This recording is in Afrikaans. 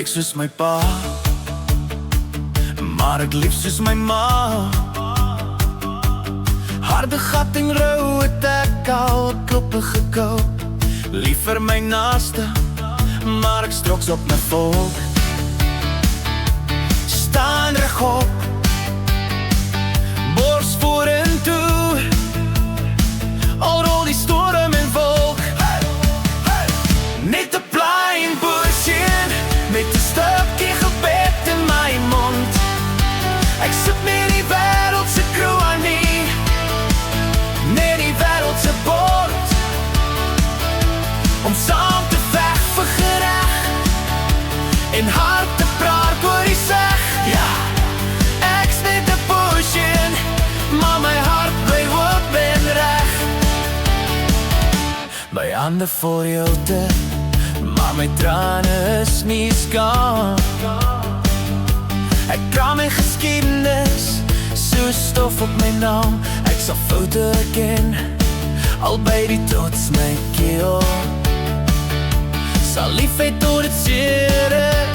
soos my pa, maar ek lief soos my ma. Harde gat en rou het ek al kloppe gekou. Lief vir my naaste, maar ek stroks op my volk. Staan regop, bors vorentoe, al rol die storm en wolk. Net 'n plain bushie, met 'n stukkie gebed in my mond. Ek sit met die wêreld se kroon aan nie, net die wêreld se bord, om saam te veg vir gereg en hard te praat oor die seg. Ja, ek's net 'n bushie, maar my hart bly oop en reg. My hande vol heelte, maar my trane is nie skaam. Ek dra my geskiedenis, so stof op my naam. Ek sal foute ken, al by die trots my keel. Sal liefheid tot het seer is,